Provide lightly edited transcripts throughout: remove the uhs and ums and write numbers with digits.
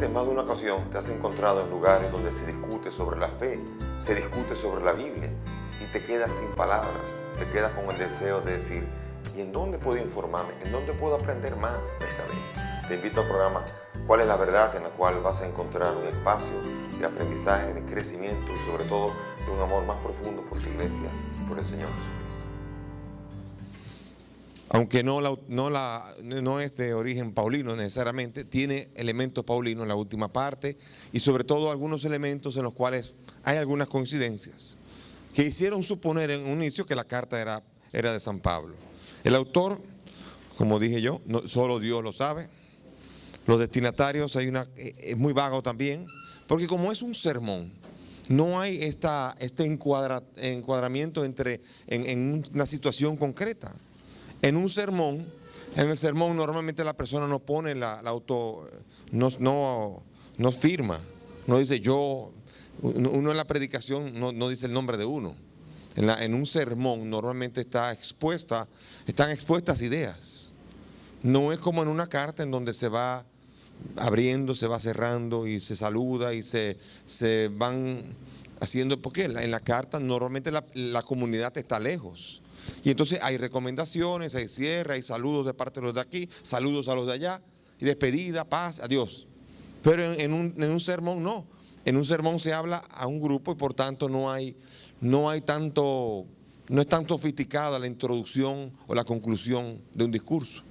Seguramente en más de una ocasión te has encontrado en lugares donde se discute sobre la fe, se discute sobre la Biblia y te quedas sin palabras, te quedas con el deseo de decir, ¿y en dónde puedo informarme? ¿En dónde puedo aprender más acerca de ello? Te invito al programa ¿Cuál es la verdad?, en la cual vas a encontrar un espacio de aprendizaje, de crecimiento y sobre todo de un amor más profundo por tu iglesia y por el Señor Jesucristo. Aunque no es de origen paulino necesariamente, tiene elementos paulinos en la última parte y sobre todo algunos elementos en los cuales hay algunas coincidencias que hicieron suponer en un inicio que la carta era de San Pablo. El autor, como dije yo, solo Dios lo sabe. Los destinatarios es muy vago también, porque como es un sermón, no hay este encuadramiento en una situación concreta. En el sermón normalmente la persona no pone no firma, no dice yo, uno en la predicación no dice el nombre de uno. En un sermón normalmente están expuestas ideas. No es como en una carta en donde se va abriendo, se va cerrando y se saluda y se van haciendo, porque en la carta normalmente la comunidad está lejos. Y entonces hay recomendaciones, hay cierre, hay saludos de parte de los de aquí, saludos a los de allá, y despedida, paz, adiós. Pero en un sermón no. En un sermón se habla a un grupo y por tanto no es tan sofisticada la introducción o la conclusión de un discurso.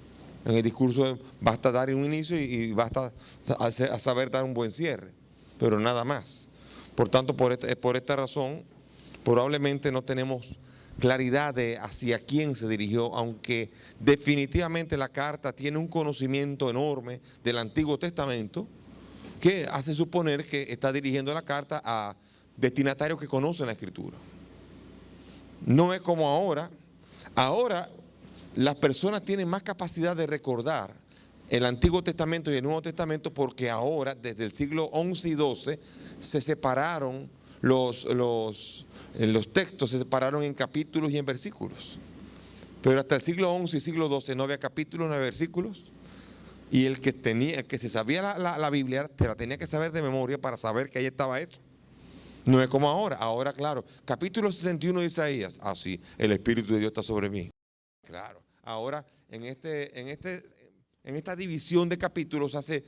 En el discurso basta dar un inicio y basta a saber dar un buen cierre, pero nada más. Por tanto, por esta razón, probablemente no tenemos claridad de hacia quién se dirigió, aunque definitivamente la carta tiene un conocimiento enorme del Antiguo Testamento que hace suponer que está dirigiendo la carta a destinatarios que conocen la Escritura. No es como ahora. Ahora las personas tienen más capacidad de recordar el Antiguo Testamento y el Nuevo Testamento porque ahora, desde el siglo XI y XII, se separaron los textos, se separaron en capítulos y en versículos. Pero hasta el siglo XI y siglo XII no había capítulos, no había versículos. Y el que se sabía la Biblia, te la tenía que saber de memoria para saber que ahí estaba eso. No es como ahora. Ahora, claro, capítulo 61 de Isaías. Ah, sí, el Espíritu de Dios está sobre mí. Claro, ahora en esta división de capítulos hace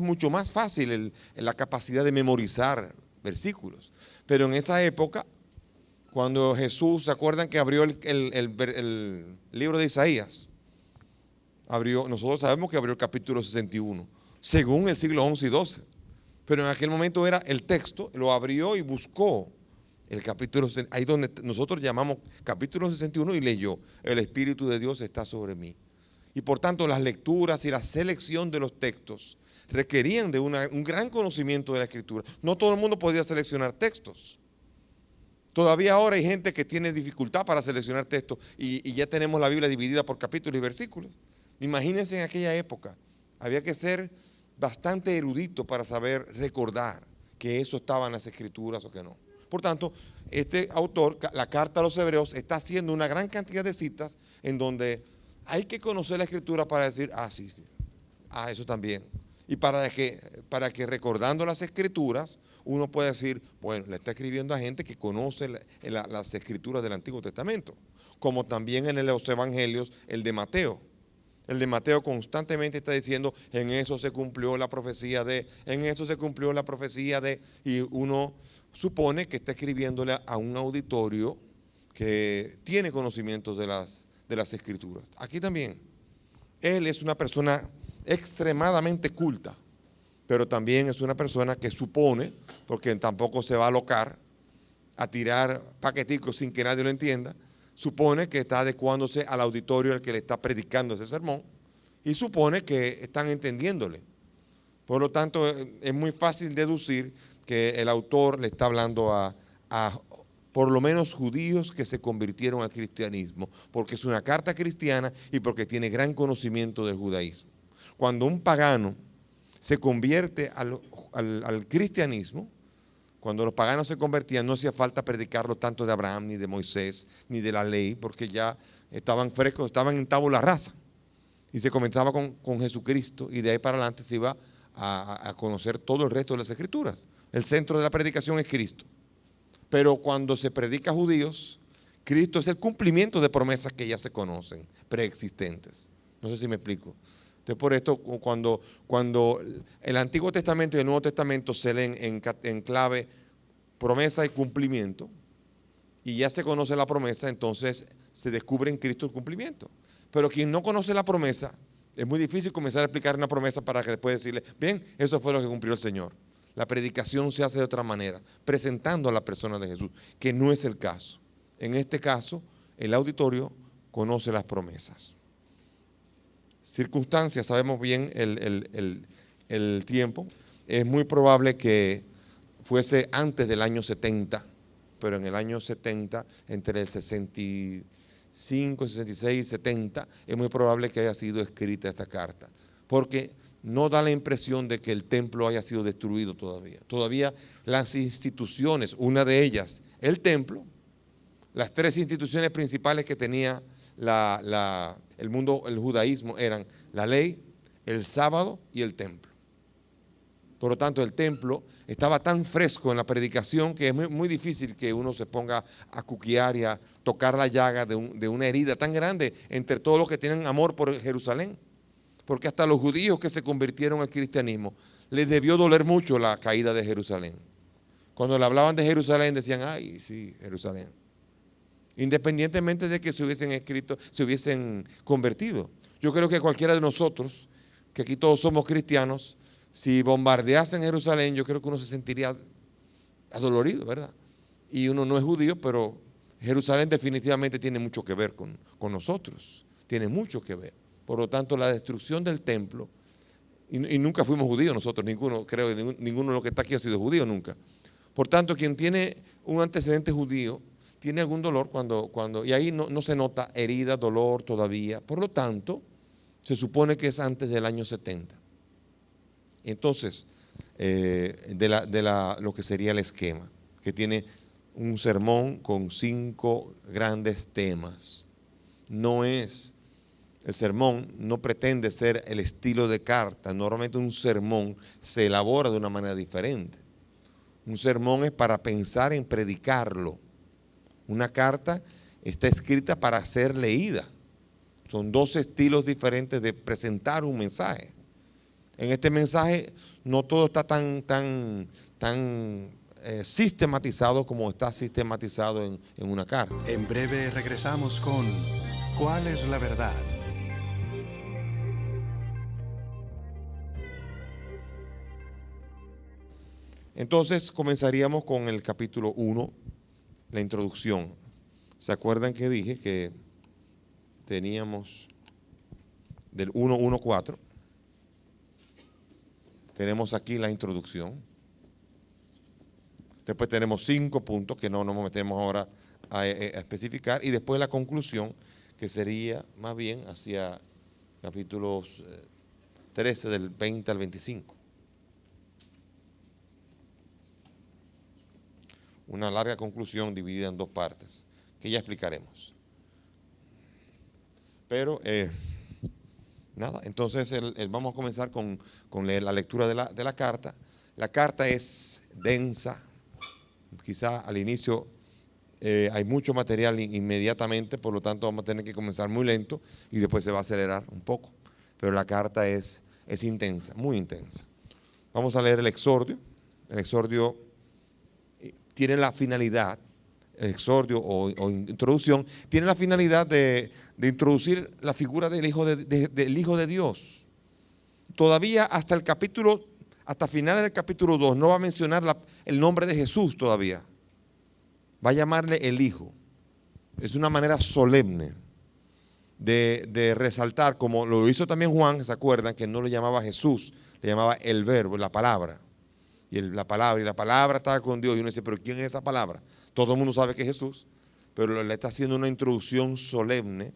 mucho más fácil la capacidad de memorizar versículos. Pero en esa época, cuando Jesús, ¿se acuerdan que abrió el libro de Isaías? Nosotros sabemos que abrió el capítulo 61, según el siglo XI y XII. Pero en aquel momento era el texto, lo abrió y buscó el capítulo, ahí donde nosotros llamamos capítulo 61 y leyó, el Espíritu de Dios está sobre mí. Y por tanto las lecturas y la selección de los textos requerían de un gran conocimiento de la Escritura. No todo el mundo podía seleccionar textos. Todavía ahora hay gente que tiene dificultad para seleccionar textos y ya tenemos la Biblia dividida por capítulos y versículos. Imagínense en aquella época, había que ser bastante erudito para saber recordar que eso estaba en las Escrituras o que no. Por tanto, este autor, la carta a los hebreos, está haciendo una gran cantidad de citas en donde hay que conocer la Escritura para decir, sí, eso también. Y para que recordando las Escrituras, uno pueda decir, bueno, le está escribiendo a gente que conoce las Escrituras del Antiguo Testamento. Como también en los Evangelios, el de Mateo. El de Mateo constantemente está diciendo, en eso se cumplió la profecía de, y uno supone que está escribiéndole a un auditorio que tiene conocimientos de las Escrituras. Aquí también, él es una persona extremadamente culta, pero también es una persona que supone, porque tampoco se va a alocar a tirar paqueticos sin que nadie lo entienda, supone que está adecuándose al auditorio al que le está predicando ese sermón y supone que están entendiéndole. Por lo tanto, es muy fácil deducir que el autor le está hablando a por lo menos judíos que se convirtieron al cristianismo, porque es una carta cristiana y porque tiene gran conocimiento del judaísmo. Cuando un pagano se convierte al cristianismo, cuando los paganos se convertían, no hacía falta predicarlo tanto de Abraham, ni de Moisés, ni de la ley, porque ya estaban frescos, estaban en tabula rasa. Y se comenzaba con Jesucristo, y de ahí para adelante se iba a conocer todo el resto de las Escrituras. El centro de la predicación es Cristo. Pero cuando se predica a judíos, Cristo es el cumplimiento de promesas que ya se conocen, preexistentes. No sé si me explico. Entonces, por esto, cuando el Antiguo Testamento y el Nuevo Testamento se leen en clave promesa y cumplimiento, y ya se conoce la promesa, entonces se descubre en Cristo el cumplimiento. Pero quien no conoce la promesa, es muy difícil comenzar a explicar una promesa para que después decirle, bien, eso fue lo que cumplió el Señor. La predicación se hace de otra manera, presentando a la persona de Jesús, que no es el caso. En este caso, el auditorio conoce las promesas. Circunstancias, sabemos bien el tiempo. Es muy probable que fuese antes del año 70, pero en el año 70, entre el 65, 66 y 70, es muy probable que haya sido escrita esta carta, porque no da la impresión de que el templo haya sido destruido todavía. Todavía las instituciones, una de ellas, el templo, las tres instituciones principales que tenía el mundo, el judaísmo, eran la ley, el sábado y el templo. Por lo tanto, el templo estaba tan fresco en la predicación que es muy difícil que uno se ponga a cuquear y a tocar la llaga de una herida tan grande entre todos los que tienen amor por Jerusalén. Porque hasta los judíos que se convirtieron al cristianismo les debió doler mucho la caída de Jerusalén. Cuando le hablaban de Jerusalén decían, ay, sí, Jerusalén. Independientemente de que se hubiesen convertido. Yo creo que cualquiera de nosotros, que aquí todos somos cristianos, si bombardeasen Jerusalén, yo creo que uno se sentiría adolorido, ¿verdad? Y uno no es judío, pero Jerusalén definitivamente tiene mucho que ver con nosotros. Tiene mucho que ver. Por lo tanto, la destrucción del templo, y nunca fuimos judíos nosotros, ninguno de los que está aquí ha sido judío nunca. Por tanto, quien tiene un antecedente judío, tiene algún dolor y ahí no se nota herida, dolor todavía. Por lo tanto, se supone que es antes del año 70. Entonces, lo que sería el esquema, que tiene un sermón con 5 grandes temas. El sermón no pretende ser el estilo de carta. Normalmente un sermón se elabora de una manera diferente. Un sermón es para pensar en predicarlo. Una carta está escrita para ser leída. Son 2 estilos diferentes de presentar un mensaje. En este mensaje no todo está tan sistematizado como está sistematizado en una carta. En breve regresamos con ¿Cuál es la verdad? Entonces comenzaríamos con el capítulo 1, la introducción. ¿Se acuerdan que dije que teníamos del 1.1.4? Tenemos aquí la introducción. Después tenemos 5 puntos que no nos metemos ahora a especificar. Y después la conclusión, que sería más bien hacia capítulos 13 del 20 al 25. Una larga conclusión dividida en 2 partes, que ya explicaremos. Pero nada, entonces vamos a comenzar con leer la lectura de la carta. La carta es densa, quizá al inicio hay mucho material inmediatamente, por lo tanto vamos a tener que comenzar muy lento y después se va a acelerar un poco. Pero la carta es intensa, muy intensa. Vamos a leer el exordio. El exordio tiene la finalidad, el exordio o introducción, tiene la finalidad de introducir la figura del Hijo de Dios. Todavía hasta finales del capítulo 2 no va a mencionar el nombre de Jesús todavía. Va a llamarle el Hijo. Es una manera solemne de resaltar, como lo hizo también Juan, ¿se acuerdan? Que no le llamaba Jesús, le llamaba el verbo, la palabra. Y la palabra estaba con Dios. Y uno dice, ¿pero quién es esa palabra? Todo el mundo sabe que es Jesús, pero le está haciendo una introducción solemne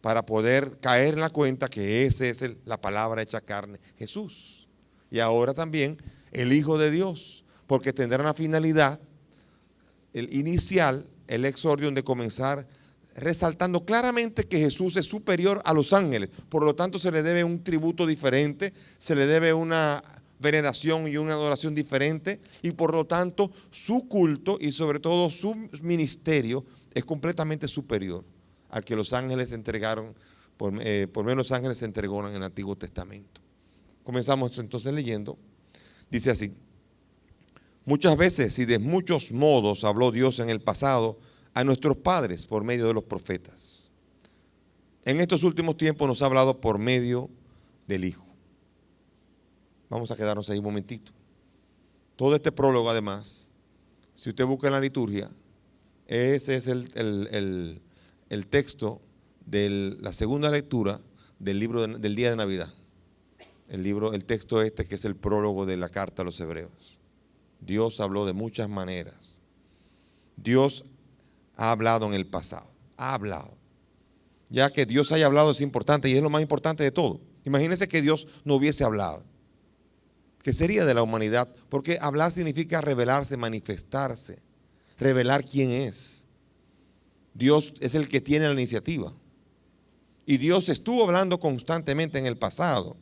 para poder caer en la cuenta que esa es la palabra hecha carne, Jesús. Y ahora también el Hijo de Dios, porque tendrá una finalidad, el inicial, el exordio, de comenzar resaltando claramente que Jesús es superior a los ángeles. Por lo tanto, se le debe un tributo diferente, se le debe una veneración y una adoración diferente, y por lo tanto su culto y sobre todo su ministerio es completamente superior al que los ángeles entregaron, por menos los ángeles se entregaron en el Antiguo Testamento. Comenzamos entonces leyendo, dice así: muchas veces y de muchos modos habló Dios en el pasado a nuestros padres por medio de los profetas. En estos últimos tiempos nos ha hablado por medio del Hijo. Vamos a quedarnos ahí un momentito. Todo este prólogo, además, si usted busca en la liturgia, ese es el texto de la segunda lectura del libro del día de Navidad. El texto este que es el prólogo de la carta a los Hebreos. Dios habló de muchas maneras. Dios ha hablado en el pasado. Ha hablado. Ya que Dios haya hablado es importante y es lo más importante de todo. Imagínense que Dios no hubiese hablado. ¿Qué sería de la humanidad? Porque hablar significa revelarse, manifestarse, revelar quién es. Dios es el que tiene la iniciativa. Y Dios estuvo hablando constantemente en el pasado.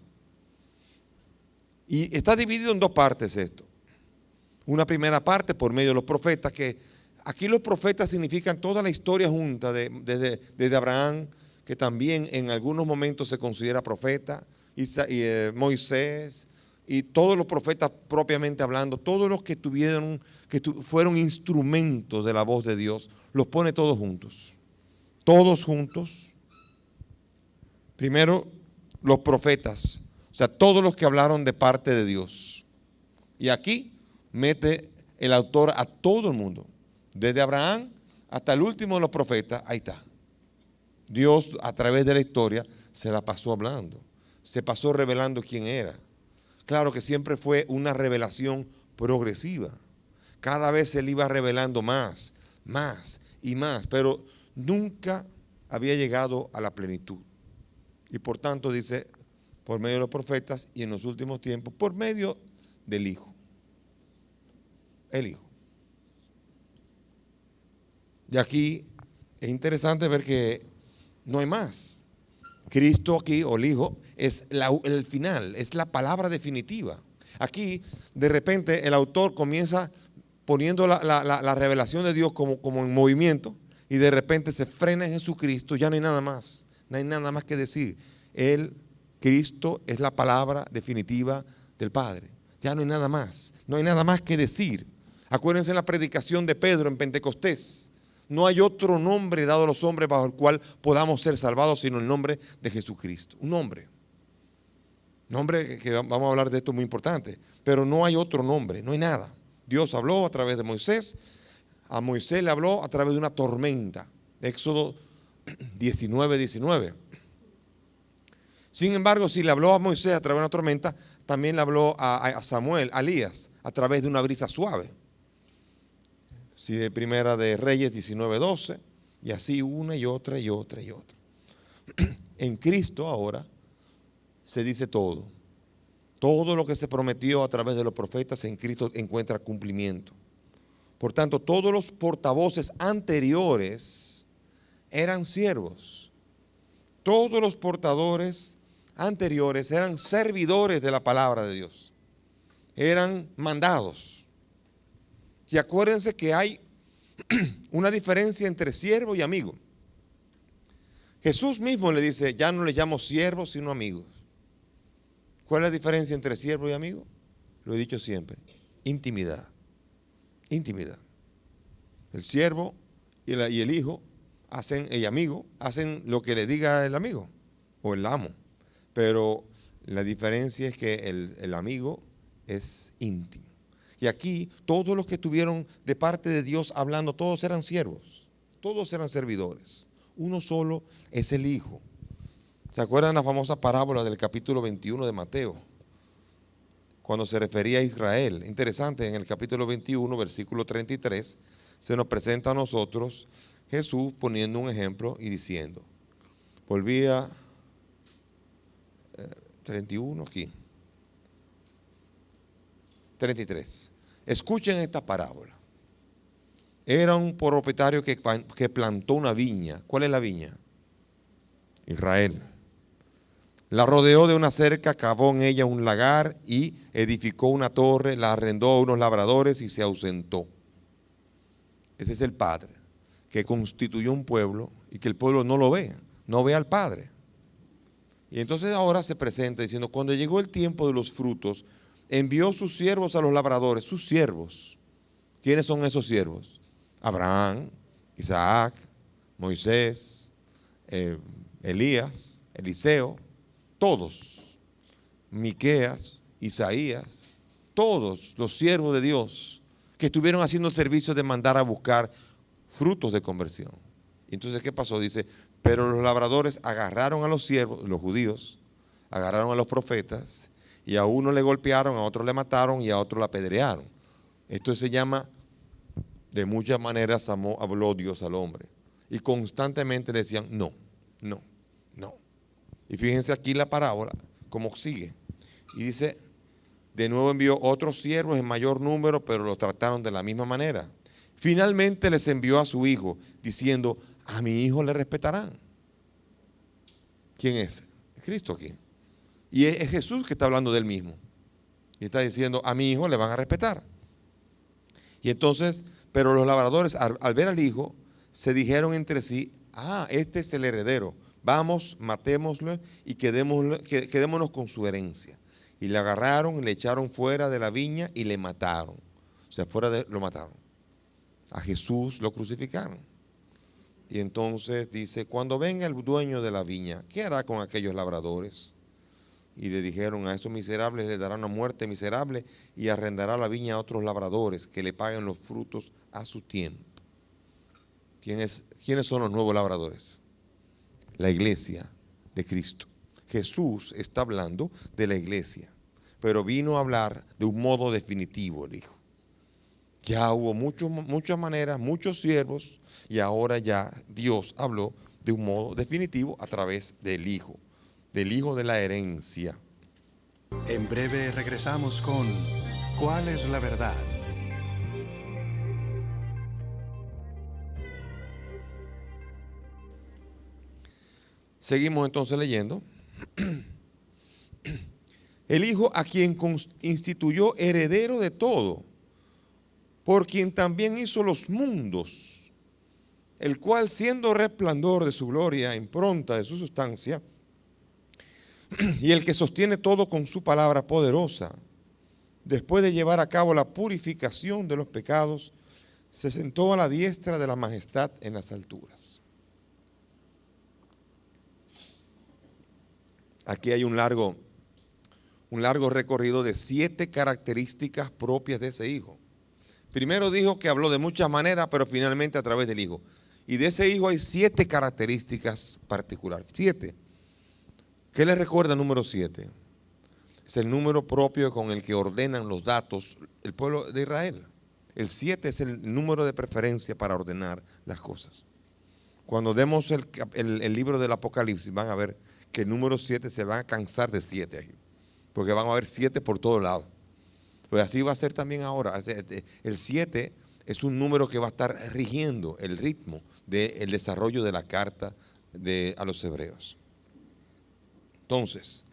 Y está dividido en dos partes esto. Una primera parte por medio de los profetas, que aquí los profetas significan toda la historia junta, desde Abraham, que también en algunos momentos se considera profeta, Moisés, y todos los profetas propiamente hablando, todos los que fueron instrumentos de la voz de Dios, los pone todos juntos. Todos juntos. Primero, los profetas, o sea, todos los que hablaron de parte de Dios. Y aquí mete el autor a todo el mundo, desde Abraham hasta el último de los profetas, ahí está. Dios a través de la historia se la pasó hablando, se pasó revelando quién era. Claro que siempre fue una revelación progresiva. Cada vez se le iba revelando más y más, pero nunca había llegado a la plenitud. Y por tanto dice, por medio de los profetas y en los últimos tiempos, por medio del Hijo. El Hijo. Y aquí es interesante ver que no hay más. Cristo aquí, o el Hijo, es el final, es la palabra definitiva. Aquí, de repente, el autor comienza poniendo la revelación de Dios como en movimiento, y de repente se frena en Jesucristo, ya no hay nada más que decir. Cristo es la palabra definitiva del Padre. Ya no hay nada más que decir. Acuérdense en la predicación de Pedro en Pentecostés. No hay otro nombre dado a los hombres bajo el cual podamos ser salvados sino el nombre de Jesucristo. Un nombre. Nombre que vamos a hablar de esto muy importante. Pero no hay otro nombre, no hay nada. Dios habló a través de Moisés. A Moisés le habló a través de una tormenta. Éxodo 19:19. Sin embargo, si le habló a Moisés a través de una tormenta, también le habló a Samuel, a Elías, a través de una brisa suave. Si de Primera de Reyes 19:12, y así una y otra y otra y otra. En Cristo ahora se dice todo. Todo lo que se prometió a través de los profetas en Cristo encuentra cumplimiento. Por tanto, todos los portavoces anteriores eran siervos. Todos los portadores anteriores eran servidores de la palabra de Dios. Eran mandados. Y acuérdense que hay una diferencia entre siervo y amigo. Jesús mismo le dice, ya no le llamo siervos sino amigos. ¿Cuál es la diferencia entre siervo y amigo? Lo he dicho siempre, intimidad. Intimidad. El siervo y el hijo el amigo hacen lo que le diga el amigo o el amo. Pero la diferencia es que el amigo es íntimo. Y aquí todos los que estuvieron de parte de Dios hablando, todos eran siervos, todos eran servidores. Uno solo es el Hijo. ¿Se acuerdan la famosa parábola del capítulo 21 de Mateo? Cuando se refería a Israel. Interesante, en el capítulo 21, versículo 33, se nos presenta a nosotros Jesús poniendo un ejemplo y diciendo, volvía 31 aquí. 33. Escuchen esta parábola. Era un propietario que plantó una viña. ¿Cuál es la viña? Israel. La rodeó de una cerca, cavó en ella un lagar y edificó una torre, la arrendó a unos labradores y se ausentó. Ese es el Padre, que constituyó un pueblo y que el pueblo no lo ve, no ve al Padre. Y entonces ahora se presenta diciendo, cuando llegó el tiempo de los frutos, envió sus siervos a los labradores, sus siervos. ¿Quiénes son esos siervos? Abraham, Isaac, Moisés, Elías, Eliseo, todos, Miqueas, Isaías, todos los siervos de Dios que estuvieron haciendo el servicio de mandar a buscar frutos de conversión. Y entonces, ¿qué pasó? Dice, pero los labradores agarraron a los siervos, los judíos, agarraron a los profetas y a uno le golpearon, a otro le mataron y a otro le apedrearon. Esto se llama, de muchas maneras habló Dios al hombre. Y constantemente le decían, no, no, no. Y fíjense aquí la parábola, cómo sigue. Y dice, de nuevo envió otros siervos en mayor número, pero los trataron de la misma manera. Finalmente les envió a su hijo, diciendo, a mi hijo le respetarán. ¿Quién es? Cristo aquí. Y es Jesús que está hablando del mismo. Y está diciendo, a mi hijo le van a respetar. Y entonces, pero los labradores al ver al hijo, se dijeron entre sí, este es el heredero. Vamos, matémoslo y quedémonos con su herencia. Y le agarraron y le echaron fuera de la viña y le mataron. O sea, lo mataron. A Jesús lo crucificaron. Y entonces dice, cuando venga el dueño de la viña, ¿qué hará con aquellos labradores? Y le dijeron, a estos miserables les dará una muerte miserable y arrendará la viña a otros labradores que le paguen los frutos a su tiempo. ¿Quiénes son los nuevos labradores? La iglesia de Cristo. Jesús está hablando de la iglesia, pero vino a hablar de un modo definitivo el Hijo. Ya hubo muchas maneras, muchos siervos, y ahora ya Dios habló de un modo definitivo a través del Hijo de la herencia. En breve regresamos con ¿Cuál es la verdad? Seguimos entonces leyendo. El Hijo a quien instituyó heredero de todo, por quien también hizo los mundos, el cual siendo resplandor de su gloria, impronta de su sustancia, y el que sostiene todo con su palabra poderosa, después de llevar a cabo la purificación de los pecados, se sentó a la diestra de la majestad en las alturas. Aquí hay un largo recorrido de 7 características propias de ese Hijo. Primero dijo que habló de muchas maneras, pero finalmente a través del Hijo. Y de ese Hijo hay 7 características particulares. 7. ¿Qué le recuerda el número 7? Es el número propio con el que ordenan los datos el pueblo de Israel. El 7 es el número de preferencia para ordenar las cosas. Cuando demos el libro del Apocalipsis, van a ver que el número 7 se va a cansar de 7 ahí, porque van a haber 7 por todos lados. Pues así va a ser también ahora. El 7 es un número que va a estar rigiendo el ritmo del desarrollo de la carta a los hebreos. Entonces,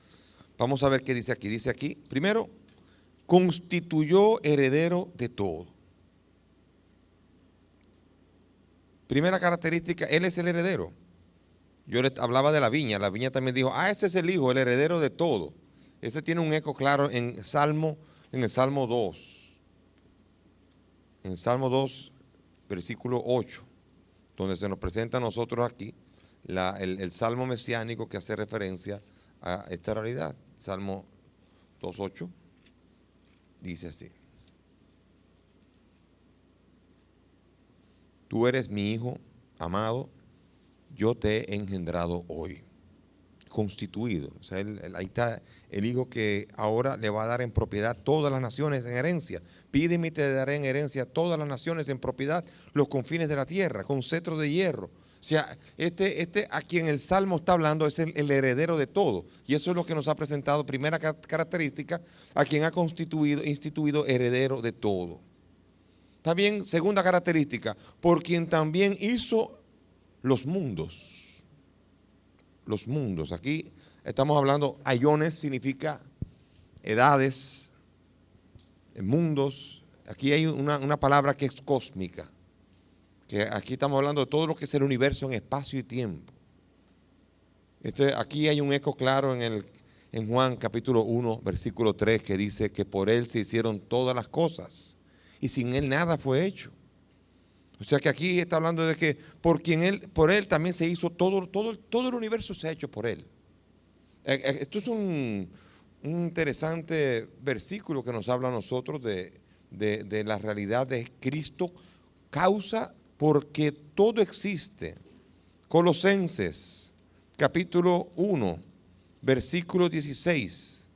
vamos a ver qué dice aquí. Dice aquí, primero, constituyó heredero de todo. Primera característica, él es el heredero. Yo les hablaba de la viña también dijo, ese es el Hijo, el heredero de todo. Ese tiene un eco claro en el Salmo 2. En el Salmo 2, versículo 8, donde se nos presenta a nosotros aquí el salmo mesiánico que hace referencia a esta realidad. Salmo 2:8 dice así: Tú eres mi Hijo amado, yo te he engendrado hoy. Constituido. O sea, ahí está el Hijo que ahora le va a dar en propiedad todas las naciones en herencia. Pídeme y te daré en herencia todas las naciones en propiedad, los confines de la tierra, con cetro de hierro. O sea, a quien el Salmo está hablando es el heredero de todo. Y eso es lo que nos ha presentado, primera característica, a quien ha instituido heredero de todo. También, segunda característica, por quien también hizo los mundos. Los mundos. Aquí estamos hablando, aiones significa edades, mundos. Aquí hay una palabra que es cósmica, que aquí estamos hablando de todo lo que es el universo en espacio y tiempo. Aquí hay un eco claro en Juan capítulo 1, versículo 3, que dice que por Él se hicieron todas las cosas y sin Él nada fue hecho. O sea que aquí está hablando de que por Él también se hizo todo el universo se ha hecho por Él. Esto es un interesante versículo que nos habla a nosotros de la realidad de Cristo, causa porque todo existe. Colosenses capítulo 1, versículo 16.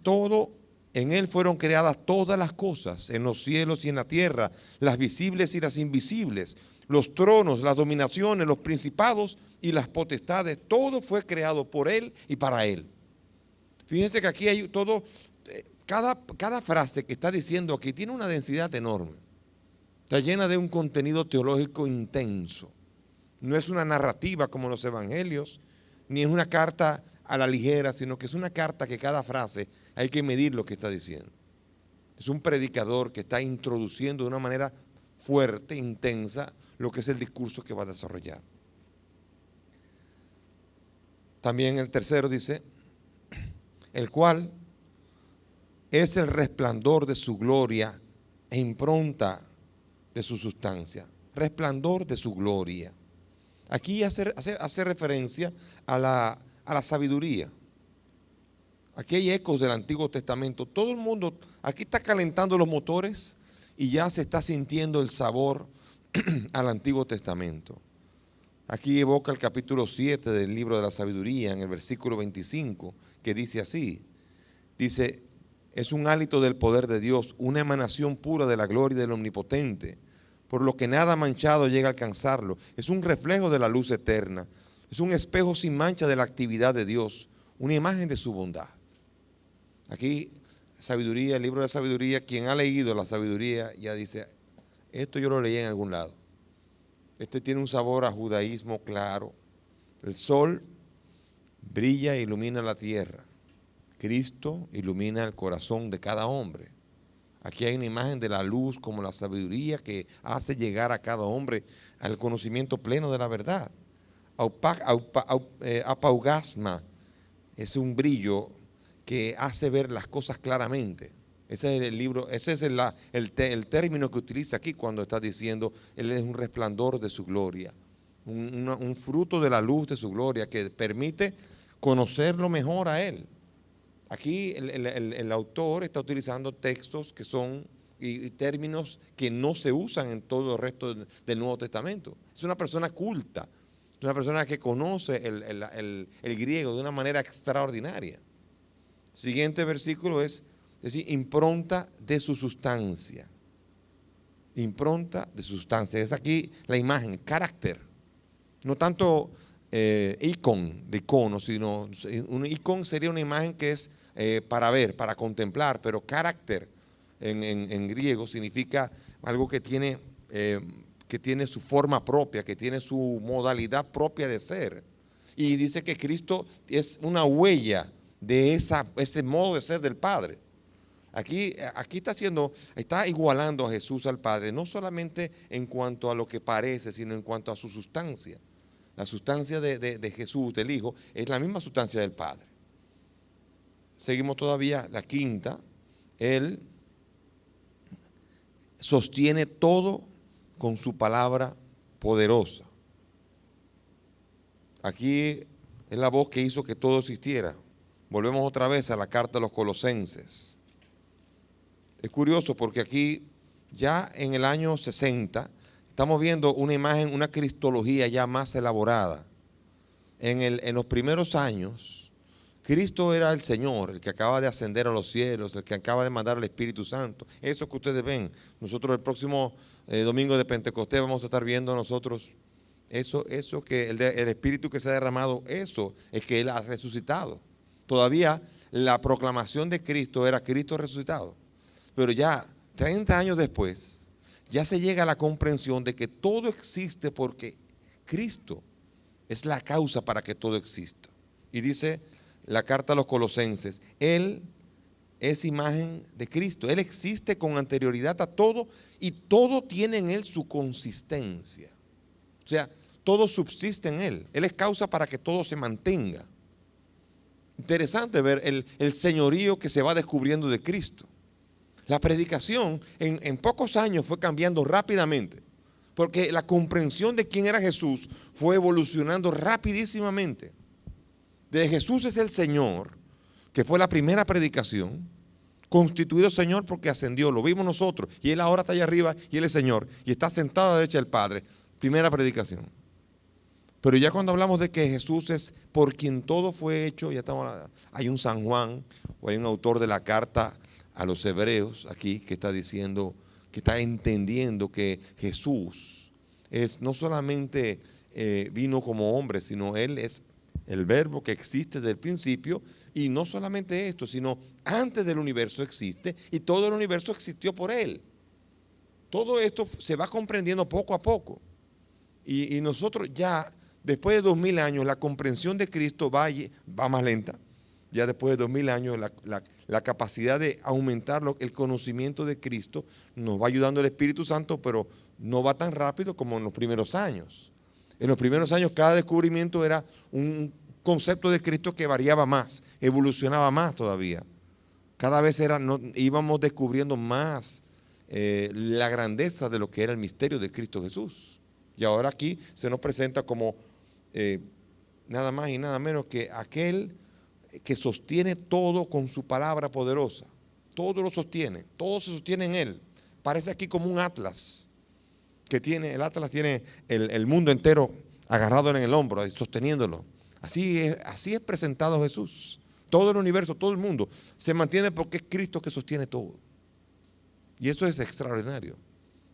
Todo en Él fueron creadas todas las cosas, en los cielos y en la tierra, las visibles y las invisibles, los tronos, las dominaciones, los principados y las potestades. Todo fue creado por Él y para Él. Fíjense que aquí hay todo, cada frase que está diciendo aquí tiene una densidad enorme. Está llena de un contenido teológico intenso. No es una narrativa como los evangelios, ni es una carta a la ligera, sino que es una carta que cada frase hay que medir lo que está diciendo. Es un predicador que está introduciendo de una manera fuerte, intensa, lo que es el discurso que va a desarrollar. También el tercero dice, el cual es el resplandor de su gloria e impronta de su sustancia. Resplandor de su gloria. Aquí hace referencia a la sabiduría. Aquí hay ecos del Antiguo Testamento. Todo el mundo aquí está calentando los motores y ya se está sintiendo el sabor al Antiguo Testamento. Aquí evoca el capítulo 7 del libro de la sabiduría en el versículo 25, que dice así. Dice, es un hálito del poder de Dios, una emanación pura de la gloria del Omnipotente, por lo que nada manchado llega a alcanzarlo. Es un reflejo de la luz eterna. Es un espejo sin mancha de la actividad de Dios, una imagen de su bondad. Aquí, sabiduría, el libro de sabiduría, quien ha leído la sabiduría ya dice, esto yo lo leí en algún lado. Este tiene un sabor a judaísmo claro. El sol brilla e ilumina la tierra. Cristo ilumina el corazón de cada hombre. Aquí hay una imagen de la luz como la sabiduría que hace llegar a cada hombre al conocimiento pleno de la verdad. Apaugasma es un brillo que hace ver las cosas claramente. Ese es el libro, ese es el término que utiliza aquí cuando está diciendo, Él es un resplandor de su gloria, un fruto de la luz de su gloria que permite conocerlo mejor a Él. Aquí el autor está utilizando textos que son y términos que no se usan en todo el resto del Nuevo Testamento. Es una persona culta, es una persona que conoce el griego de una manera extraordinaria. Siguiente versículo es decir, impronta de su sustancia. Impronta de su sustancia. Es aquí la imagen, carácter. No tanto icon, de icono, sino un icon sería una imagen que es para ver, para contemplar, pero carácter en griego significa algo que tiene su forma propia, que tiene su modalidad propia de ser. Y dice que Cristo es una huella de ese modo de ser del Padre. Aquí está igualando a Jesús al Padre, no solamente en cuanto a lo que parece, sino en cuanto a su sustancia. La sustancia de Jesús, del Hijo, es la misma sustancia del Padre. Seguimos todavía la quinta. Él sostiene todo con su palabra poderosa. Aquí es la voz que hizo que todo existiera. Volvemos otra vez a la carta a los Colosenses. Es curioso porque aquí ya en el año 60 estamos viendo una imagen, una cristología ya más elaborada. En los primeros años, Cristo era el Señor, el que acaba de ascender a los cielos, el que acaba de mandar al Espíritu Santo. Eso que ustedes ven, nosotros el próximo domingo de Pentecostés vamos a estar viendo nosotros eso que el Espíritu que se ha derramado, eso es que Él ha resucitado. Todavía la proclamación de Cristo era Cristo resucitado. Pero ya 30 años después, ya se llega a la comprensión de que todo existe porque Cristo es la causa para que todo exista. Y dice la carta a los Colosenses, Él es imagen de Cristo. Él existe con anterioridad a todo y todo tiene en Él su consistencia. O sea, todo subsiste en Él. Él es causa para que todo se mantenga. Interesante ver el señorío que se va descubriendo de Cristo. La predicación en pocos años fue cambiando rápidamente, porque la comprensión de quién era Jesús fue evolucionando rapidísimamente. De Jesús es el Señor, que fue la primera predicación, constituido Señor porque ascendió, lo vimos nosotros, y Él ahora está allá arriba y Él es Señor, y está sentado a la derecha del Padre, primera predicación. Pero ya cuando hablamos de que Jesús es por quien todo fue hecho, ya estamos, hay un San Juan, o hay un autor de la carta a los hebreos aquí que está diciendo, que está entendiendo que Jesús es no solamente vino como hombre, sino Él es el verbo que existe desde el principio, y no solamente esto, sino antes del universo existe y todo el universo existió por Él. Todo esto se va comprendiendo poco a poco. Y nosotros ya, después de 2000 años, la comprensión de Cristo va más lenta. Ya después de 2000 años, la capacidad de aumentar el conocimiento de Cristo nos va ayudando el Espíritu Santo, pero no va tan rápido como en los primeros años. En los primeros años cada descubrimiento era un concepto de Cristo que variaba más, evolucionaba más todavía. Cada vez íbamos descubriendo más la grandeza de lo que era el misterio de Cristo Jesús. Y ahora aquí se nos presenta como nada más y nada menos que aquel que sostiene todo con su palabra poderosa. Todo lo sostiene, todo se sostiene en Él. Parece aquí como un atlas. El atlas tiene el mundo entero agarrado en el hombro, sosteniéndolo. Así es presentado Jesús. Todo el universo, todo el mundo se mantiene porque es Cristo que sostiene todo. Y esto es extraordinario.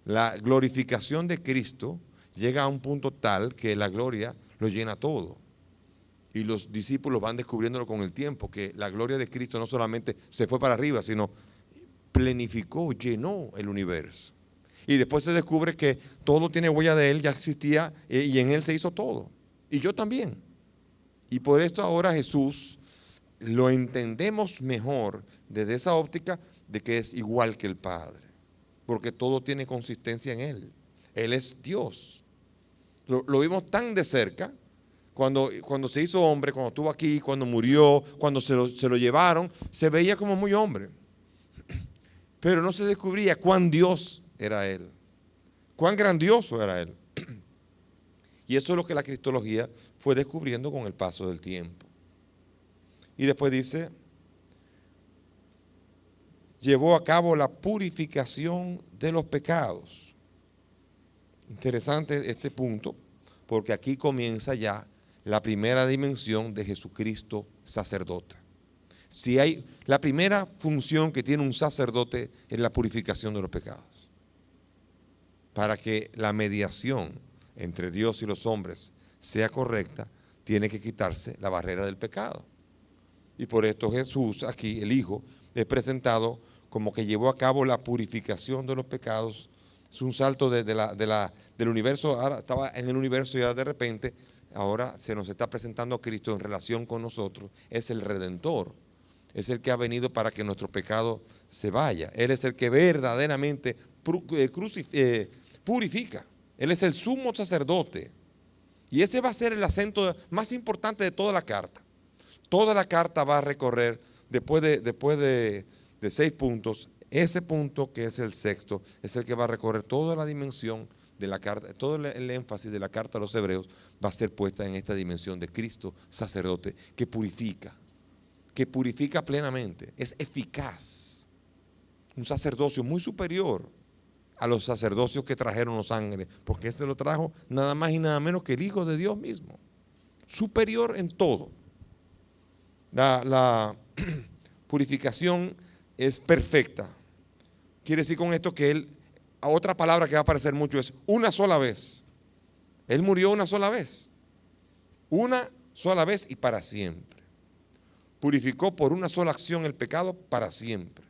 La glorificación de Cristo llega a un punto tal que la gloria lo llena todo. Y los discípulos van descubriéndolo con el tiempo, que la gloria de Cristo no solamente se fue para arriba, sino plenificó, llenó el universo. Y después se descubre que todo tiene huella de Él, ya existía y en Él se hizo todo. Y yo también. Y por esto ahora Jesús lo entendemos mejor desde esa óptica de que es igual que el Padre. Porque todo tiene consistencia en Él. Él es Dios. Lo vimos tan de cerca cuando se hizo hombre, cuando estuvo aquí, cuando murió, cuando se lo llevaron, se veía como muy hombre. Pero no se descubría cuán Dios era Él, cuán grandioso era Él. Y eso es lo que la cristología fue descubriendo con el paso del tiempo. Y después dice, llevó a cabo la purificación de los pecados. Interesante este punto, porque aquí comienza ya la primera dimensión de Jesucristo sacerdote. Si hay la primera función que tiene un sacerdote es la purificación de los pecados. Para que la mediación entre Dios y los hombres sea correcta, tiene que quitarse la barrera del pecado. Y por esto Jesús aquí, el Hijo, es presentado como que llevó a cabo la purificación de los pecados. Es un salto del universo, ahora estaba en el universo y ahora de repente, ahora se nos está presentando a Cristo en relación con nosotros. Es el Redentor, es el que ha venido para que nuestro pecado se vaya. Él es el que verdaderamente purifica. Él es el sumo sacerdote. Y ese va a ser el acento más importante de toda la carta. Toda la carta va a recorrer, después de 6 puntos, ese punto que es el sexto, es el que va a recorrer toda la dimensión de la carta, todo el énfasis de la carta a los hebreos va a ser puesta en esta dimensión de Cristo sacerdote que purifica plenamente, es eficaz. Un sacerdocio muy superior a los sacerdocios que trajeron los ángeles, porque este lo trajo nada más y nada menos que el Hijo de Dios mismo, superior en todo. La purificación es perfecta. Quiere decir con esto que Él, otra palabra que va a aparecer mucho es una sola vez. Él murió una sola vez y para siempre. Purificó por una sola acción el pecado para siempre.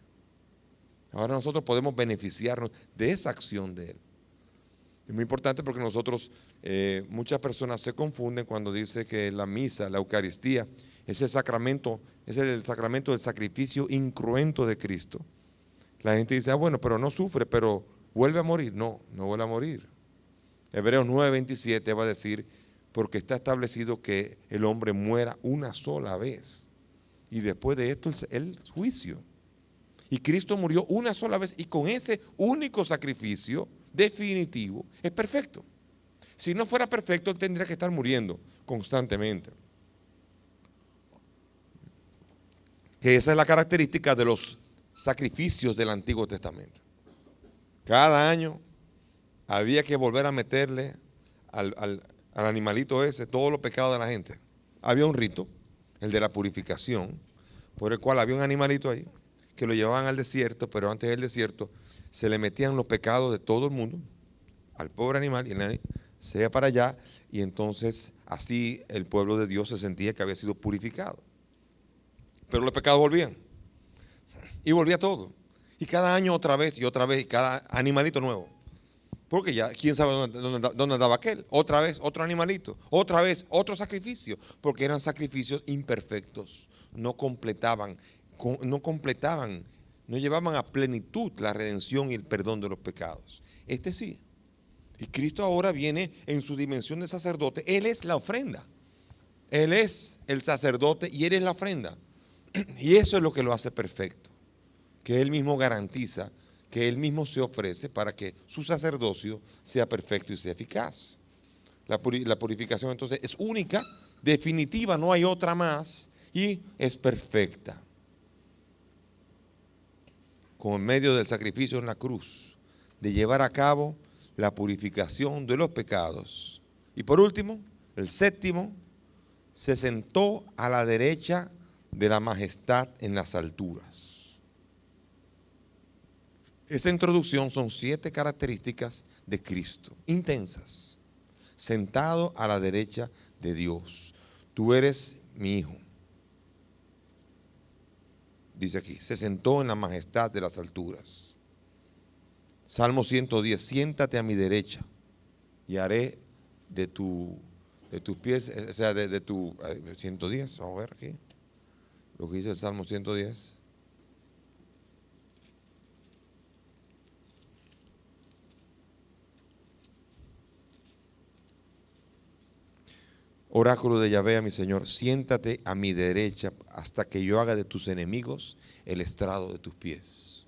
Ahora nosotros podemos beneficiarnos de esa acción de Él. Es muy importante porque nosotros, muchas personas se confunden cuando dice que la misa, la Eucaristía, es el sacramento del sacrificio incruento de Cristo. La gente dice, bueno, pero no sufre, pero vuelve a morir. No, no vuelve a morir. Hebreos 9:27 va a decir, porque está establecido que el hombre muera una sola vez. Y después de esto el juicio. Y Cristo murió una sola vez y con ese único sacrificio definitivo es perfecto. Si no fuera perfecto, él tendría que estar muriendo constantemente. Que esa es la característica de los sacrificios del Antiguo Testamento. Cada año había que volver a meterle al animalito ese todos los pecados de la gente. Había un rito, el de la purificación, por el cual había un animalito ahí que lo llevaban al desierto, pero antes del desierto se le metían los pecados de todo el mundo al pobre animal y el animal se iba para allá y entonces así el pueblo de Dios se sentía que había sido purificado. Pero los pecados volvían y volvía todo. Y cada año otra vez y cada animalito nuevo. Porque ya, quién sabe dónde andaba aquel. Otra vez, otro animalito. Otra vez, otro sacrificio. Porque eran sacrificios imperfectos. No completaban, no llevaban a plenitud la redención y el perdón de los pecados. Este sí. Y Cristo ahora viene en su dimensión de sacerdote. Él es la ofrenda. Él es el sacerdote y Él es la ofrenda. Y eso es lo que lo hace perfecto. Que Él mismo garantiza, que Él mismo se ofrece para que su sacerdocio sea perfecto y sea eficaz. La purificación entonces es única, definitiva, no hay otra más y es perfecta. Con medio del sacrificio en la cruz, de llevar a cabo la purificación de los pecados. Y por último, el séptimo, se sentó a la derecha de la majestad en las alturas. Esa introducción son 7 características de Cristo, intensas. Sentado a la derecha de Dios. Tú eres mi hijo. Dice aquí, se sentó en la majestad de las alturas. Salmo 110, siéntate a mi derecha y haré de tus pies, o sea, de tu 110, vamos a ver aquí, lo que dice el Salmo 110. Oráculo de Yahvé a mi Señor, siéntate a mi derecha hasta que yo haga de tus enemigos el estrado de tus pies.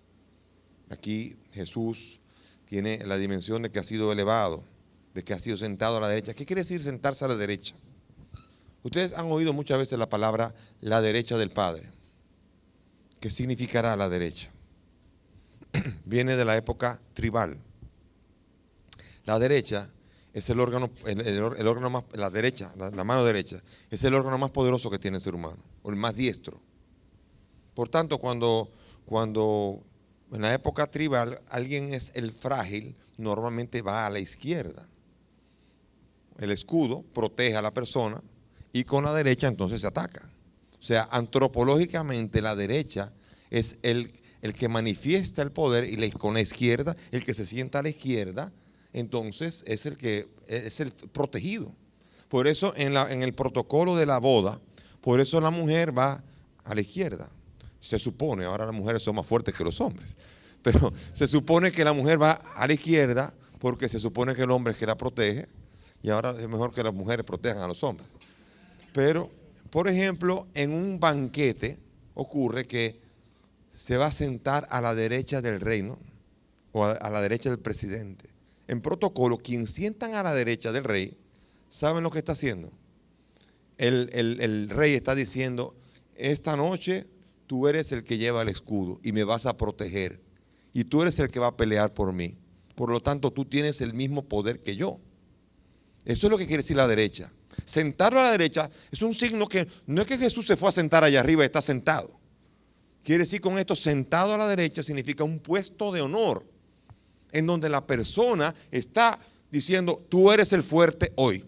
Aquí Jesús tiene la dimensión de que ha sido elevado, de que ha sido sentado a la derecha. ¿Qué quiere decir sentarse a la derecha? Ustedes han oído muchas veces la palabra la derecha del Padre. ¿Qué significará la derecha? Viene de la época tribal. La derecha es el órgano más, la derecha, la mano derecha, es el órgano más poderoso que tiene el ser humano, o el más diestro. Por tanto, cuando en la época tribal alguien es el frágil, normalmente va a la izquierda. El escudo protege a la persona y con la derecha entonces se ataca. O sea, antropológicamente la derecha es el que manifiesta el poder y con la izquierda, el que se sienta a la izquierda, entonces es el protegido. Por eso en el protocolo de la boda, por eso la mujer va a la izquierda. Se supone, ahora las mujeres son más fuertes que los hombres, pero se supone que la mujer va a la izquierda porque se supone que el hombre es que la protege y ahora es mejor que las mujeres protejan a los hombres. Pero, por ejemplo, en un banquete ocurre que se va a sentar a la derecha del rey, ¿no? O a la derecha del presidente. En protocolo, quien sientan a la derecha del rey, ¿saben lo que está haciendo? El rey está diciendo, esta noche tú eres el que lleva el escudo y me vas a proteger. Y tú eres el que va a pelear por mí. Por lo tanto, tú tienes el mismo poder que yo. Eso es lo que quiere decir la derecha. Sentarlo a la derecha es un signo que no es que Jesús se fue a sentar allá arriba y está sentado. Quiere decir con esto, sentado a la derecha significa un puesto de honor, en donde la persona está diciendo, tú eres el fuerte hoy.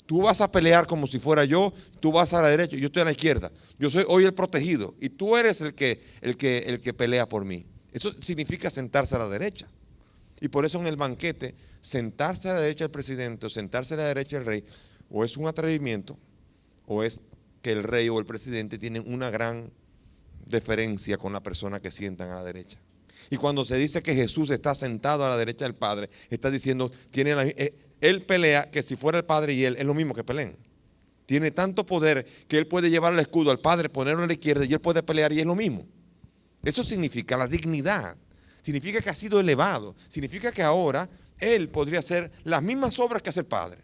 Tú vas a pelear como si fuera yo, tú vas a la derecha, yo estoy a la izquierda. Yo soy hoy el protegido y tú eres el que pelea por mí. Eso significa sentarse a la derecha. Y por eso en el banquete, sentarse a la derecha del presidente o sentarse a la derecha del rey, o es un atrevimiento o es que el rey o el presidente tienen una gran deferencia con la persona que sientan a la derecha. Y cuando se dice que Jesús está sentado a la derecha del Padre, está diciendo, él pelea que si fuera el Padre y él, es lo mismo que peleen. Tiene tanto poder que él puede llevar el escudo al Padre, ponerlo a la izquierda y él puede pelear y es lo mismo. Eso significa la dignidad, significa que ha sido elevado, significa que ahora él podría hacer las mismas obras que hace el Padre.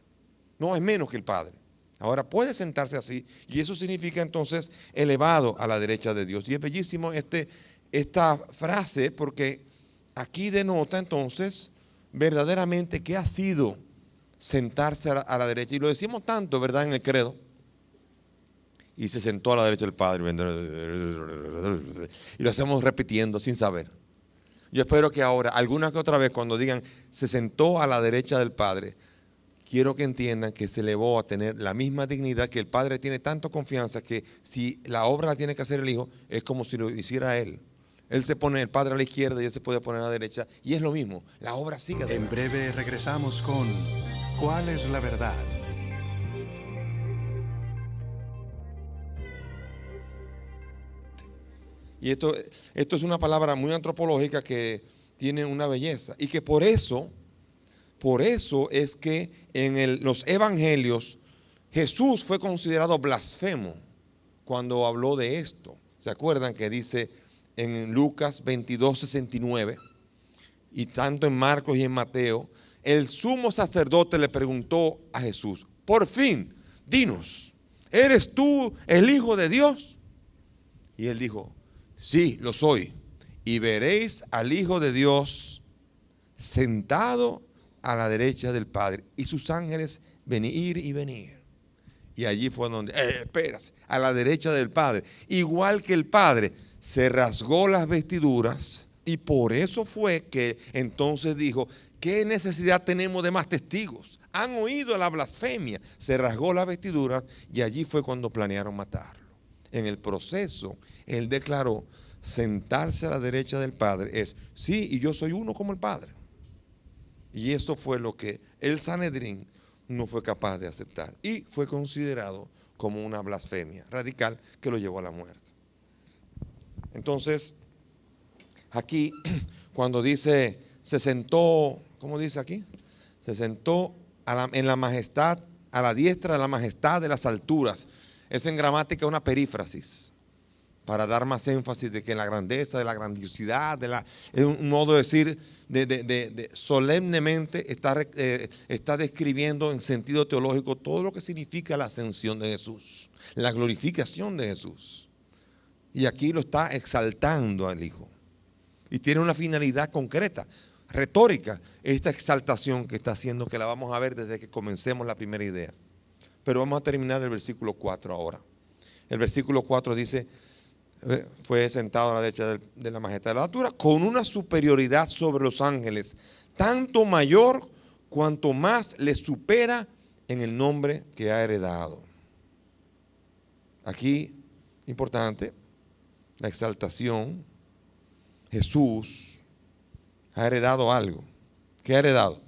No es menos que el Padre. Ahora puede sentarse así y eso significa entonces elevado a la derecha de Dios. Y es bellísimo esta frase porque aquí denota entonces verdaderamente que ha sido sentarse a la derecha. Y lo decimos tanto, ¿verdad?, en el credo. Y se sentó a la derecha del Padre. Y lo hacemos repitiendo sin saber. Yo espero que ahora, alguna que otra vez, cuando digan se sentó a la derecha del Padre, quiero que entiendan que se elevó a tener la misma dignidad, que el Padre tiene tanta confianza que si la obra la tiene que hacer el Hijo, es como si lo hiciera Él. Él se pone, el Padre a la izquierda y Él se puede poner a la derecha. Y es lo mismo, la obra sigue adelante. En breve regresamos con ¿Cuál es la verdad? Y esto es una palabra muy antropológica que tiene una belleza. Y que por eso es que en los evangelios Jesús fue considerado blasfemo cuando habló de esto. ¿Se acuerdan que dice en Lucas 22:69 y tanto en Marcos y en Mateo? El sumo sacerdote le preguntó a Jesús, por fin, dinos, ¿eres tú el Hijo de Dios? Y él dijo, sí, lo soy. Y veréis al Hijo de Dios sentado a la derecha del Padre y sus ángeles venir y venir. Y allí fue donde, espérase, a la derecha del Padre. Igual que el Padre se rasgó las vestiduras y por eso fue que entonces dijo, ¿qué necesidad tenemos de más testigos? Han oído la blasfemia. Se rasgó las vestiduras y allí fue cuando planearon matarlo. En el proceso, él declaró, sentarse a la derecha del Padre es, sí, y yo soy uno como el Padre. Y eso fue lo que el Sanedrín no fue capaz de aceptar. Y fue considerado como una blasfemia radical que lo llevó a la muerte. Entonces, aquí, cuando dice, se sentó, ¿cómo dice aquí? Se sentó en la majestad, a la diestra de la majestad de las alturas. Es en gramática una perífrasis, para dar más énfasis de que la grandeza, de la grandiosidad, es un modo de decir, solemnemente está describiendo en sentido teológico todo lo que significa la ascensión de Jesús, la glorificación de Jesús. Y aquí lo está exaltando al Hijo. Y tiene una finalidad concreta, retórica, esta exaltación que está haciendo, que la vamos a ver desde que comencemos la primera idea. Pero vamos a terminar el versículo 4 ahora. El versículo 4 dice, fue sentado a la derecha de la majestad de la altura, con una superioridad sobre los ángeles, tanto mayor cuanto más le supera en el nombre que ha heredado. Aquí, importante, la exaltación. Jesús ha heredado algo. ¿Qué ha heredado?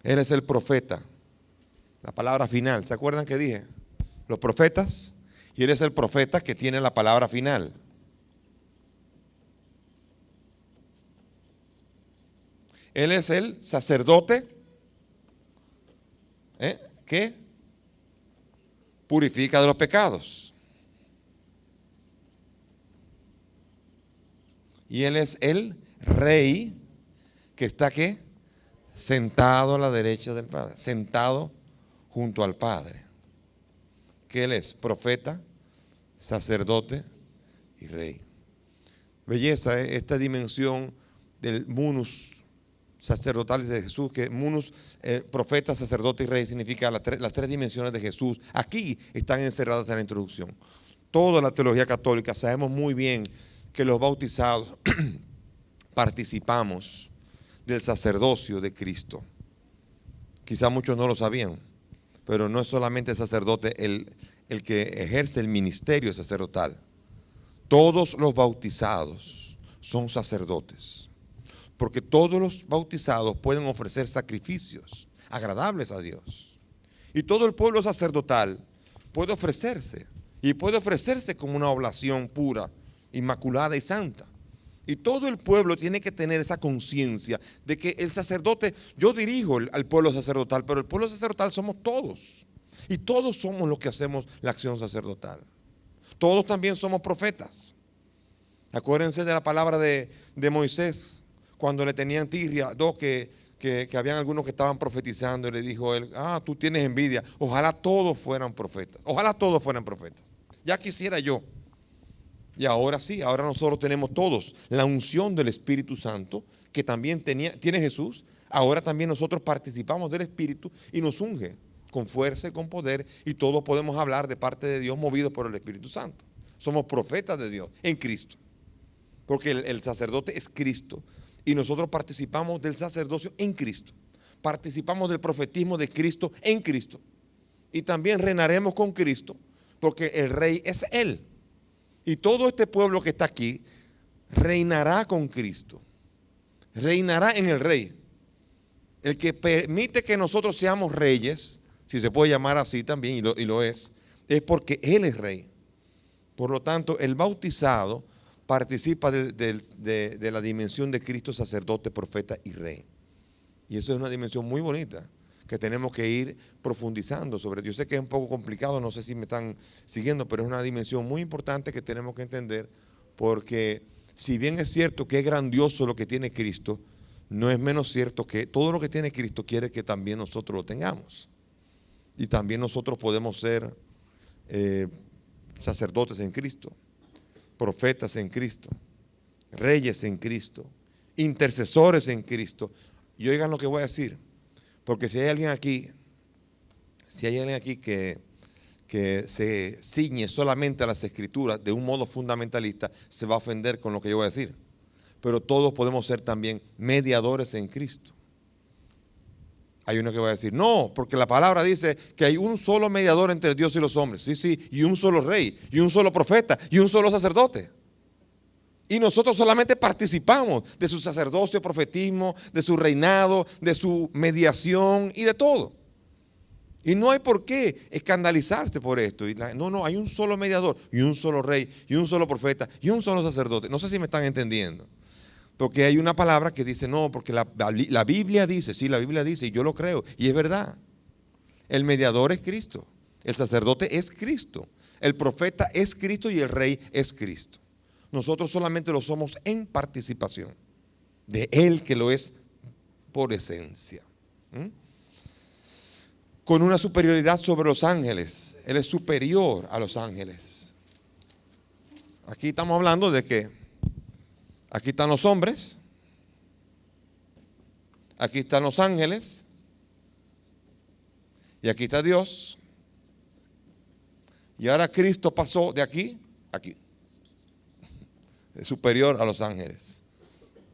Él es el profeta. La palabra final. ¿Se acuerdan que dije? Los profetas. Y él es el profeta que tiene la palabra final. Él es el sacerdote que purifica de los pecados. Y él es el rey que está ¿qué? Sentado a la derecha del Padre, sentado junto al Padre. Que él es profeta, sacerdote y rey. Belleza, esta dimensión del munus sacerdotal de Jesús, que munus, profeta, sacerdote y rey, significa las tres dimensiones de Jesús. Aquí están encerradas en la introducción. Toda la teología católica sabemos muy bien que los bautizados participamos del sacerdocio de Cristo. Quizá muchos no lo sabían, pero no es solamente el sacerdote el que ejerce el ministerio sacerdotal. Todos los bautizados son sacerdotes, porque todos los bautizados pueden ofrecer sacrificios agradables a Dios. Y todo el pueblo sacerdotal puede ofrecerse y puede ofrecerse como una oblación pura, inmaculada y santa. Y todo el pueblo tiene que tener esa conciencia de que el sacerdote, yo dirijo al pueblo sacerdotal, pero el pueblo sacerdotal somos todos. Y todos somos los que hacemos la acción sacerdotal. Todos también somos profetas. Acuérdense de la palabra de Moisés, cuando le tenían tirria, que habían algunos que estaban profetizando, y le dijo él, tú tienes envidia, ojalá todos fueran profetas, ojalá todos fueran profetas. Ya quisiera yo. Y ahora sí, ahora nosotros tenemos todos la unción del Espíritu Santo, que también tiene Jesús. Ahora también nosotros participamos del Espíritu y nos unge con fuerza y con poder, y todos podemos hablar de parte de Dios movidos por el Espíritu Santo. Somos profetas de Dios en Cristo, porque el sacerdote es Cristo, y nosotros participamos del sacerdocio en Cristo. Participamos del profetismo de Cristo en Cristo, y también reinaremos con Cristo, porque el Rey es Él. Y todo este pueblo que está aquí reinará con Cristo. Reinará en el Rey. El que permite que nosotros seamos reyes, si se puede llamar así también, y lo es porque Él es Rey. Por lo tanto, el bautizado participa de la dimensión de Cristo, sacerdote, profeta y Rey. Y eso es una dimensión muy bonita, que tenemos que ir profundizando sobre. Yo sé que es un poco complicado, no sé si me están siguiendo, pero es una dimensión muy importante que tenemos que entender, porque si bien es cierto que es grandioso lo que tiene Cristo, no es menos cierto que todo lo que tiene Cristo quiere que también nosotros lo tengamos. Y también nosotros podemos ser sacerdotes en Cristo, profetas en Cristo, reyes en Cristo, intercesores en Cristo. Y oigan lo que voy a decir. Porque si hay alguien aquí que se ciñe solamente a las Escrituras de un modo fundamentalista, se va a ofender con lo que yo voy a decir. Pero todos podemos ser también mediadores en Cristo. Hay uno que va a decir, no, porque la palabra dice que hay un solo mediador entre Dios y los hombres. Sí, y un solo rey, y un solo profeta, y un solo sacerdote. Y nosotros solamente participamos de su sacerdocio, profetismo, de su reinado, de su mediación y de todo. Y no hay por qué escandalizarse por esto. No, hay un solo mediador y un solo rey y un solo profeta y un solo sacerdote. No sé si me están entendiendo. Porque hay una palabra que dice, no, porque la Biblia dice, sí, la Biblia dice, y yo lo creo, y es verdad. El mediador es Cristo, el sacerdote es Cristo, el profeta es Cristo y el rey es Cristo. Nosotros solamente lo somos en participación de Él, que lo es por esencia. Con una superioridad sobre los ángeles. Él es superior a los ángeles. Aquí estamos hablando de que aquí están los hombres, aquí están los ángeles, y aquí está Dios. Y ahora Cristo pasó de aquí a aquí. Es superior a los ángeles,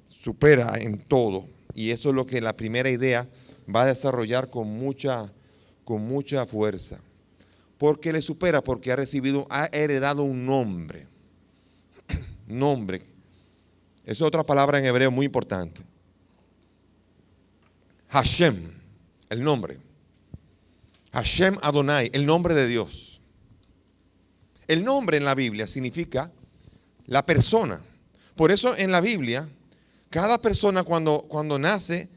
supera en todo, y eso es lo que la primera idea va a desarrollar con mucha fuerza. ¿Por qué le supera? Porque ha heredado un nombre. Nombre. Esa es otra palabra en hebreo muy importante. Hashem, el nombre. Hashem Adonai, el nombre de Dios. El nombre en la Biblia significa la persona. Por eso en la Biblia, cada persona cuando nace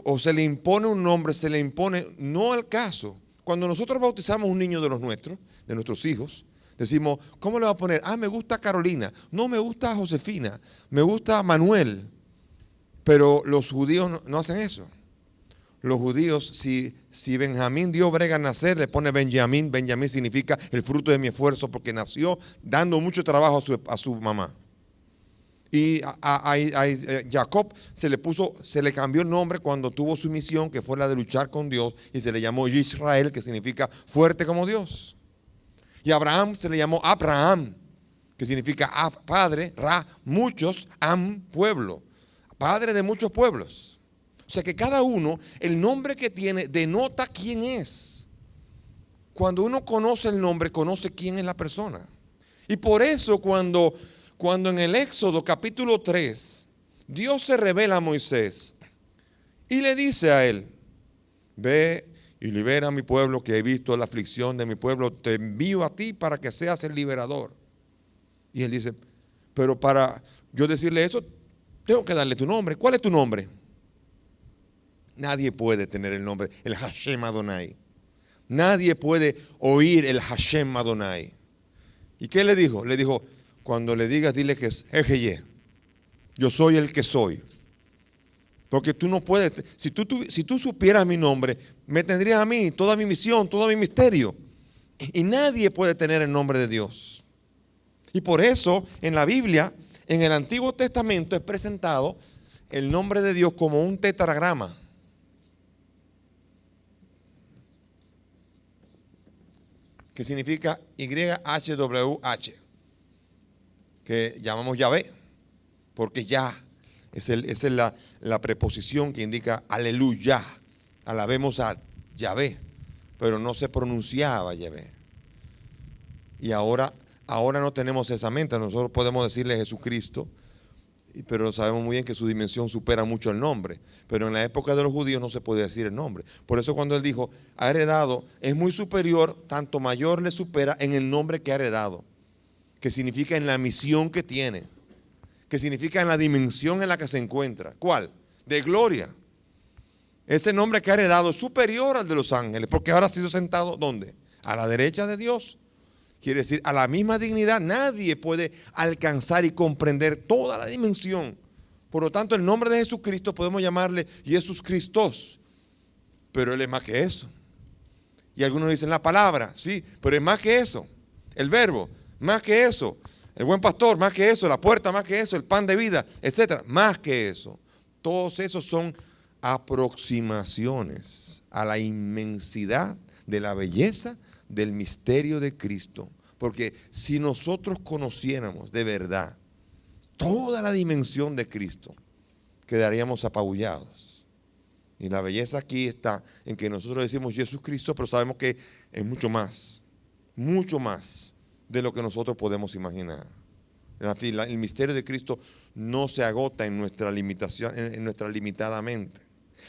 o se le impone un nombre, se le impone no al caso. Cuando nosotros bautizamos un niño de nuestros hijos, decimos, ¿cómo le va a poner? Me gusta Carolina, no me gusta Josefina, me gusta Manuel. Pero los judíos no hacen eso. Los judíos, si Benjamín dio brega a nacer, le pone Benjamín. Benjamín significa el fruto de mi esfuerzo, porque nació dando mucho trabajo a su mamá. Y a Jacob se le cambió el nombre cuando tuvo su misión, que fue la de luchar con Dios, y se le llamó Israel, que significa fuerte como Dios. Y a Abraham se le llamó Abraham, que significa padre, Ra, muchos, Am, pueblo, padre de muchos pueblos. O sea que cada uno, el nombre que tiene, denota quién es. Cuando uno conoce el nombre, conoce quién es la persona. Y por eso cuando en el Éxodo capítulo 3, Dios se revela a Moisés y le dice a él, ve y libera a mi pueblo que he visto la aflicción de mi pueblo. Te envío a ti para que seas el liberador. Y él dice, pero para yo decirle eso, tengo que darle tu nombre. ¿Cuál es tu nombre? Nadie puede tener el nombre, el Hashem Adonai. Nadie puede oír el Hashem Adonai. ¿Y qué le dijo? Le dijo, cuando le digas, dile que es Ejeye. Yo soy el que soy. Porque tú no puedes, si tú supieras mi nombre, me tendrías a mí, toda mi misión, todo mi misterio. Y nadie puede tener el nombre de Dios. Y por eso en la Biblia, en el Antiguo Testamento, es presentado el nombre de Dios como un tetragrama. Que significa YHWH, que llamamos Yahvé, porque ya esa es la preposición que indica aleluya, alabemos a Yahvé, pero no se pronunciaba Yahvé. Y ahora no tenemos esa mente, nosotros podemos decirle Jesucristo, pero sabemos muy bien que su dimensión supera mucho el nombre. Pero en la época de los judíos no se podía decir el nombre. Por eso cuando él dijo, ha heredado, es muy superior, tanto mayor le supera en el nombre que ha heredado. Que significa en la misión que tiene. Que significa en la dimensión en la que se encuentra. ¿Cuál? De gloria. Ese nombre que ha heredado es superior al de los ángeles, porque ahora ha sido sentado, ¿dónde? A la derecha de Dios. Quiere decir, a la misma dignidad nadie puede alcanzar y comprender toda la dimensión. Por lo tanto, el nombre de Jesucristo podemos llamarle Jesús Cristos, pero Él es más que eso. Y algunos dicen la palabra, sí, pero es más que eso. El verbo, más que eso. El buen pastor, más que eso. La puerta, más que eso. El pan de vida, etcétera, más que eso. Todos esos son aproximaciones a la inmensidad de la belleza del misterio de Cristo. Porque si nosotros conociéramos de verdad toda la dimensión de Cristo, quedaríamos apabullados. Y la belleza aquí está en que nosotros decimos Jesús Cristo, pero sabemos que es mucho más de lo que nosotros podemos imaginar. El misterio de Cristo no se agota en nuestra limitación, en nuestra limitada mente.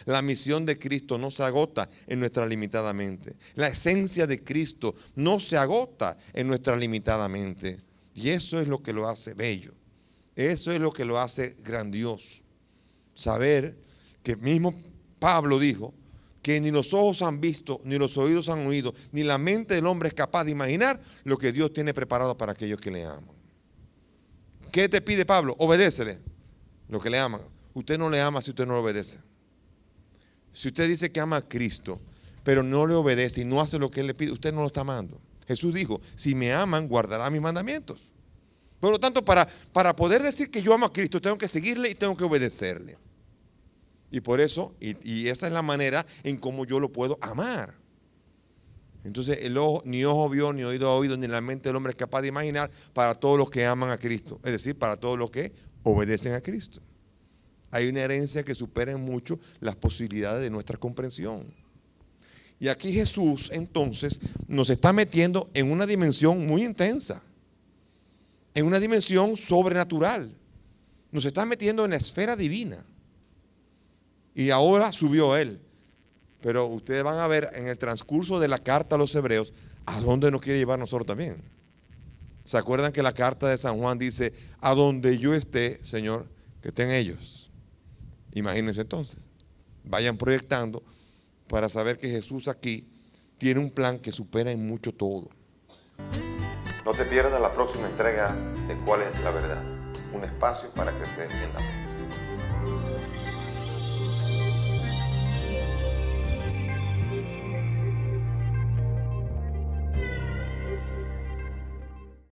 La misión de Cristo no se agota en nuestra limitada mente. La esencia de Cristo no se agota en nuestra limitada mente. Y eso es lo que lo hace bello. Eso es lo que lo hace grandioso. Saber que mismo Pablo dijo que ni los ojos han visto, ni los oídos han oído, ni la mente del hombre es capaz de imaginar lo que Dios tiene preparado para aquellos que le aman. ¿Qué te pide Pablo? Obedécele lo que le aman. Usted no le ama si usted no lo obedece. Si usted dice que ama a Cristo, pero no le obedece y no hace lo que Él le pide, usted no lo está amando. Jesús dijo, si me aman, guardará mis mandamientos. Por lo tanto, para poder decir que yo amo a Cristo, tengo que seguirle y tengo que obedecerle. Y por eso, y esa es la manera en cómo yo lo puedo amar. Entonces, el ojo, ni ojo vio, ni oído ha oído, ni la mente del hombre es capaz de imaginar para todos los que aman a Cristo. Es decir, para todos los que obedecen a Cristo. Hay una herencia que supera en mucho las posibilidades de nuestra comprensión. Y aquí Jesús entonces nos está metiendo en una dimensión muy intensa, en una dimensión sobrenatural. Nos está metiendo en la esfera divina. Y ahora subió Él. Pero ustedes van a ver en el transcurso de la carta a los hebreos a dónde nos quiere llevar nosotros también. ¿Se acuerdan que la carta de San Juan dice, a donde yo esté, Señor, que estén ellos? Imagínense entonces, vayan proyectando para saber que Jesús aquí tiene un plan que supera en mucho todo. No te pierdas la próxima entrega de ¿Cuál es la verdad? Un espacio para crecer en la fe.